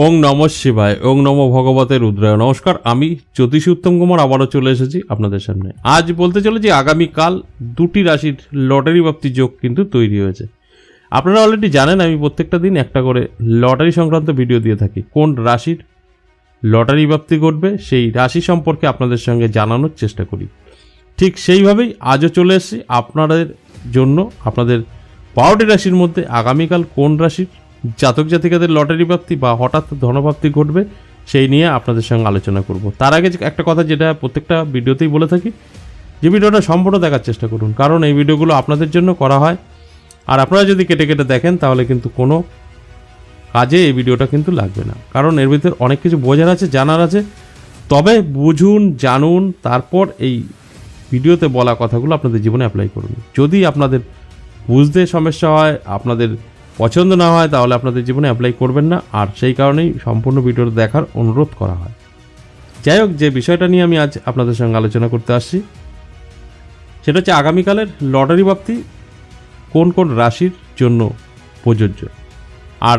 ওং নম শিবায়, ওং নম ভগবতে রুদ্রায়। নমস্কার, আমি জ্যোতিষী উত্তম কুমার আবারও চলে এসেছি আপনাদের সামনে। আজ বলতে চলেছি আগামীকাল দুটি রাশির লটারি প্রাপ্তি যোগ কিন্তু তৈরি হয়েছে। আপনারা অলরেডি জানেন আমি প্রত্যেকটা দিন একটা করে লটারি সংক্রান্ত ভিডিও দিয়ে থাকি। কোন রাশির লটারি প্রাপ্তি ঘটবে সেই রাশি সম্পর্কে আপনাদের সঙ্গে জানানোর চেষ্টা করি। ঠিক সেইভাবেই আজও চলে এসেছি আপনাদের জন্য। আপনাদের 12টি রাশির মধ্যে আগামীকাল কোন রাশির জাতক জাতিকাদের লটারি প্রাপ্তি বা হঠাৎ ধনপ্রাপ্তি ঘটবে সেই নিয়ে আপনাদের সঙ্গে আলোচনা করব। তার আগে একটা কথা যেটা প্রত্যেকটা ভিডিওতেই বলে থাকি, যে ভিডিওটা সম্পূর্ণ দেখার চেষ্টা করুন, কারণ এই ভিডিওগুলো আপনাদের জন্য করা হয়। আর আপনারা যদি কেটে কেটে দেখেন তাহলে কিন্তু কোনো কাজে এই ভিডিওটা কিন্তু লাগবে না, কারণ এর ভিতরে অনেক কিছু বোঝার আছে, জানার আছে। তবে বুঝুন, জানুন, তারপর এই ভিডিওতে বলা কথাগুলো আপনাদের জীবনে অ্যাপ্লাই করুন। যদি আপনাদের বুঝতে সমস্যা হয়, আপনাদের পছন্দ না হয়, তাহলে আপনাদের জীবনে অ্যাপ্লাই করবেন না। আর সেই কারণেই সম্পূর্ণ ভিডিওটা দেখার অনুরোধ করা হয়। যাই হোক, যে বিষয়টা নিয়ে আমি আজ আপনাদের সঙ্গে আলোচনা করতে আসছি সেটা হচ্ছে আগামীকালের লটারি প্রাপ্তি কোন কোন রাশির জন্য প্রযোজ্য। আর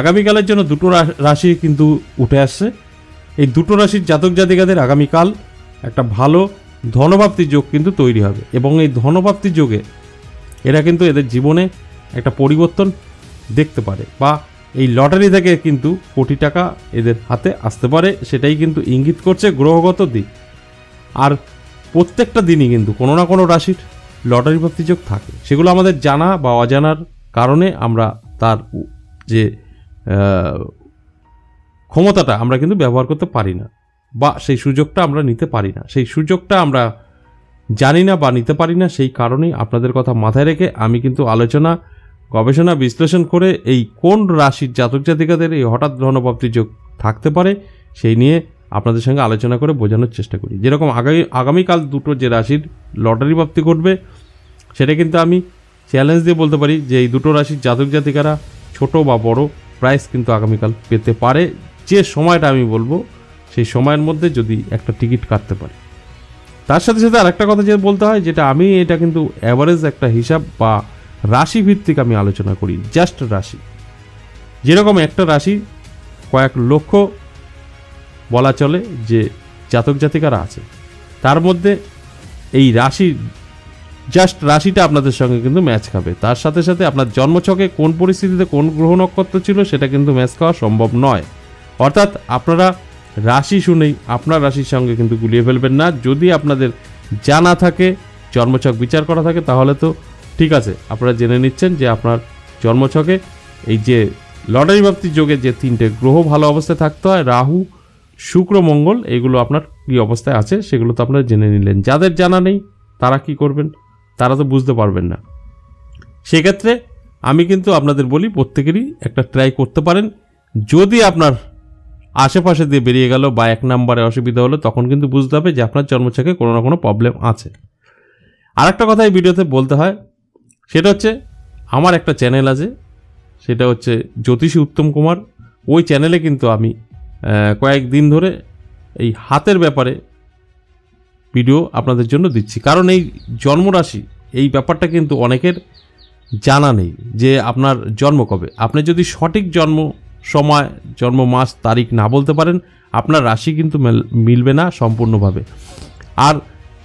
আগামীকালের জন্য দুটো রাশি কিন্তু উঠে আসছে। এই দুটো রাশির জাতক জাতিকাদের আগামীকাল একটা ভালো ধনপ্রাপ্তির যোগ কিন্তু তৈরি হবে, এবং এই ধনপ্রাপ্তির যোগে এরা কিন্তু এদের জীবনে একটা পরিবর্তন দেখতে পারে, বা এই লটারি থেকে কিন্তু কোটি টাকা এদের হাতে আসতে পারে, সেটাই কিন্তু ইঙ্গিত করছে গ্রহগত দিক। আর প্রত্যেকটা দিনই কিন্তু কোনো না কোনো রাশির লটারি প্রাপ্তি যোগ থাকে। সেগুলো আমাদের জানা বা অজানার কারণে আমরা তার যে ক্ষমতাটা আমরা কিন্তু ব্যবহার করতে পারি না, বা সেই সুযোগটা আমরা নিতে পারি না। সেই সুযোগটা আমরা জানি না বা নিতে পারি না। সেই কারণেই আপনাদের কথা মাথায় রেখে আমি কিন্তু আলোচনা, গবেষণা, বিশ্লেষণ করে এই কোন রাশির জাতক জাতিকাদের এই হঠাৎ ধনপ্রাপ্তি যোগ থাকতে পারে সেই নিয়ে আপনাদের সঙ্গে আলোচনা করে বোঝানোর চেষ্টা করি। যেরকম আগামীকাল দুটো যে রাশির লটারি প্রাপ্তি ঘটবে সেটা কিন্তু আমি চ্যালেঞ্জ দিয়ে বলতে পারি যে এই দুটো রাশির জাতক জাতিকারা ছোট বা বড় প্রাইস কিন্তু আগামীকাল পেতে পারে। যে সময়টা আমি বলবো সেই সময়ের মধ্যে যদি একটা টিকিট কাটতে পারে। তার সাথে সাথে আরেকটা কথা যে বলতে হয়, যেটা আমি এটা কিন্তু অ্যাভারেজ একটা হিসাব বা রাশি ভিত্তিক আমি আলোচনা করি, জাস্ট রাশি। যেরকম একটা রাশি কয়েক লক্ষ বলা চলে যে জাতক জাতিকারা আছে, তার মধ্যে এই রাশি, জাস্ট রাশিটা আপনাদের সঙ্গে কিন্তু ম্যাচ খাবে। তার সাথে সাথে আপনার জন্মছকে কোন পরিস্থিতিতে কোন গ্রহ নক্ষত্র ছিল সেটা কিন্তু ম্যাচ খাওয়া সম্ভব নয়। অর্থাৎ আপনারা রাশি শুনেই আপনার রাশির সঙ্গে কিন্তু গুলিয়ে ফেলবেন না। যদি আপনাদের জানা থাকে, জন্মছক বিচার করা থাকে, তাহলে তো ঠিক আছে, আপনারা জেনে নিচ্ছেন যে আপনার জন্মছকে এই যে লটারি প্রাপ্তির যোগে যে তিনটে গ্রহ ভালো অবস্থায় থাকতে হয়, রাহু, শুক্র, মঙ্গল, এগুলো আপনার কী অবস্থায় আছে সেগুলো তো আপনারা জেনে নিলেন। যাদের জানা নেই তারা কি করবেন, তারা তো বুঝতে পারবেন না। সেক্ষেত্রে আমি কিন্তু আপনাদের বলি প্রত্যেকেরই একটা ট্রাই করতে পারেন। যদি আপনার আশেপাশে দিয়ে বেরিয়ে গেল বা এক নম্বরে অসুবিধা হলো, তখন কিন্তু বুঝতে হবে যে আপনার জন্মছকে কোনো না কোনো প্রবলেম আছে। আর একটা কথা এই ভিডিওতে বলতে হয়, সেটা হচ্ছে আমার একটা চ্যানেল আছে, সেটা হচ্ছে জ্যোতিষী উত্তম কুমার। ওই চ্যানেলে কিন্তু আমি কয়েকদিন ধরে এই হাতের ব্যাপারে ভিডিও আপনাদের জন্য দিচ্ছি, কারণ এই জন্মরাশি এই ব্যাপারটা কিন্তু অনেকের জানা নেই যে আপনার জন্ম কবে। আপনি যদি সঠিক জন্ম সময়, জন্ম মাস, তারিখ না বলতে পারেন, আপনার রাশি কিন্তু মিলবে না সম্পূর্ণভাবে। আর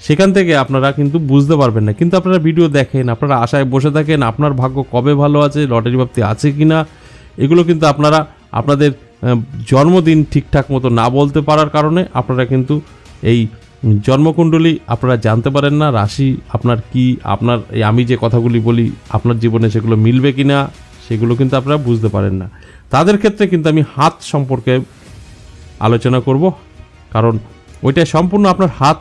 সেখান থেকে আপনারা কিন্তু বুঝতে পারবেন না। কিন্তু আপনারা ভিডিও দেখেন, আপনারা আশায় বসে থাকেন আপনার ভাগ্য কবে ভালো আছে, লটারি প্রাপ্তি আছে কি না, এগুলো কিন্তু আপনারা আপনাদের জন্মদিন ঠিকঠাক মতো না বলতে পারার কারণে আপনারা কিন্তু এই জন্মকুণ্ডলী আপনারা জানতে পারেন না, রাশি আপনার কি, আপনার এই আমি যে কথাগুলি বলি আপনার জীবনে সেগুলো মিলবে কি না সেগুলো কিন্তু আপনারা বুঝতে পারেন না। তাদের ক্ষেত্রে কিন্তু আমি হাত সম্পর্কে আলোচনা করব, কারণ ওইটা সম্পূর্ণ আপনার হাত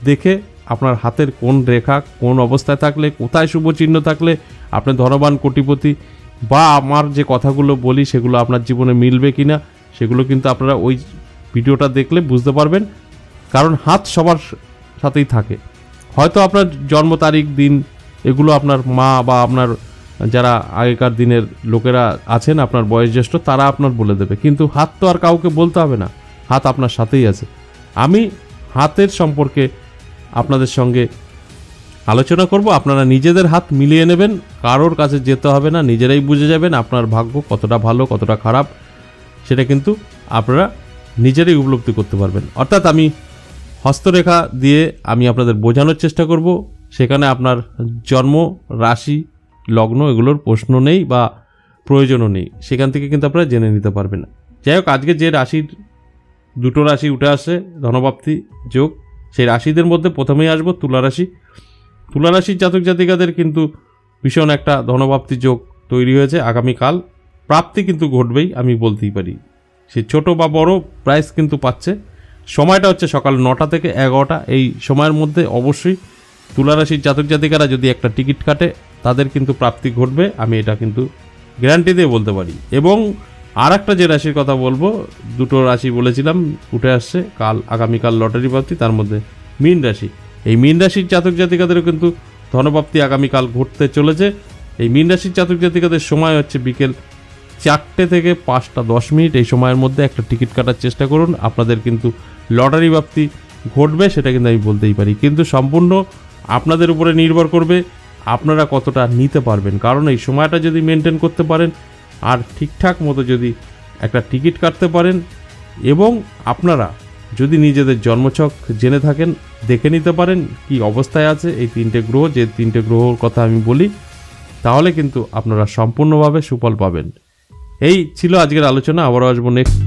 দেখে, আপনার হাতের কোন রেখা কোন অবস্থায় থাকলে, কোথায় শুভ চিহ্ন থাকলে আপনি ধনবান, কোটিপতি, বা আমার যে কথাগুলো বলি সেগুলো আপনার জীবনে মিলবে কি না সেগুলো কিন্তু আপনারা ওই ভিডিওটা দেখলে বুঝতে পারবেন। কারণ হাত সবার সাথেই থাকে। হয়তো আপনার জন্ম তারিখ, দিন, এগুলো আপনার মা বা আপনার যারা আগেকার দিনের লোকেরা আছেন, আপনার বয়োজ্যেষ্ঠ, তারা আপনার বলে দেবে, কিন্তু হাত তো আর কাউকে বলতে হবে না, হাত আপনার সাথেই আছে। আমি হাতের সম্পর্কে আপনাদের সঙ্গে আলোচনা করব। আপনারা নিজেদের হাত মিলিয়ে নেবেন, কারোর কাছে যেতে হবে না, নিজেরাই বুঝে যাবেন আপনার ভাগ্য কতটা ভালো কতটা খারাপ। সেটা কিন্তু আপনারা নিজেরাই উপলব্ধি করতে পারবেন। অর্থাৎ আমি হস্তরেখা দিয়ে আমি আপনাদের বোঝানোর চেষ্টা করব, সেখানে আপনার জন্ম রাশি লগ্ন এগুলোর প্রশ্ন নেই বা প্রয়োজনও নেই, সেখান থেকে কিন্তু আপনারা জেনে নিতে পারবেন। যাই হোক, আজকে যে রাশির দুটো রাশি উঠে আসে ধনপ্রাপ্তি যোগ, সেই রাশিদের মধ্যে প্রথমেই আসবো তুলা রাশি। তুলা রাশির জাতক জাতিকাদের কিন্তু ভীষণ একটা ধনপ্রাপ্তি যোগ তৈরি হয়েছে। আগামীকাল প্রাপ্তি কিন্তু ঘটবেই, আমি বলতেই পারি। সে ছোট বা বড় প্রাইস কিন্তু পাচ্ছে। সময়টা হচ্ছে সকাল 9টা থেকে 11টা, এই সময়ের মধ্যে অবশ্যই তুলা রাশির জাতক জাতিকারা যদি একটা টিকিট কাটে তাদের কিন্তু প্রাপ্তি ঘটবে, আমি এটা কিন্তু গ্যারান্টি দিয়ে বলতে পারি। এবং আর একটা যে রাশির কথা বলবো, দুটো রাশি বলেছিলাম উঠে আসছে আগামীকাল লটারি প্রাপ্তি, তার মধ্যে মীন রাশি। এই মীন রাশির জাতক জাতিকাদেরও কিন্তু ধনপ্রাপ্তি আগামীকাল ঘটতে চলেছে। এই মীন রাশির জাতক জাতিকাদের সময় হচ্ছে বিকেল 4টে থেকে 5টা 10 মিনিট, এই সময়ের মধ্যে একটা টিকিট কাটার চেষ্টা করুন, আপনাদের কিন্তু লটারি প্রাপ্তি ঘটবে, সেটা কিন্তু আমি বলতেই পারি। কিন্তু সম্পূর্ণ আপনাদের উপরে নির্ভর করবে আপনারা কতটা নিতে পারবেন। কারণ এই সময়টা যদি মেনটেন করতে পারেন আর ঠিকঠাক মতো যদি একটা টিকিট কাটতে পারেন, এবং আপনারা যদি নিজেদের জন্মছক জেনে থাকেন, দেখে নিতে পারেন কি অবস্থায় আছে এই 3টে গ্রহ, যে 3টে গ্রহর কথা আমি বলি, তাহলে কিন্তু আপনারা সম্পূর্ণভাবে সুফল পাবেন। এই ছিল আজকের আলোচনা। আবারও আসবো নেক্সট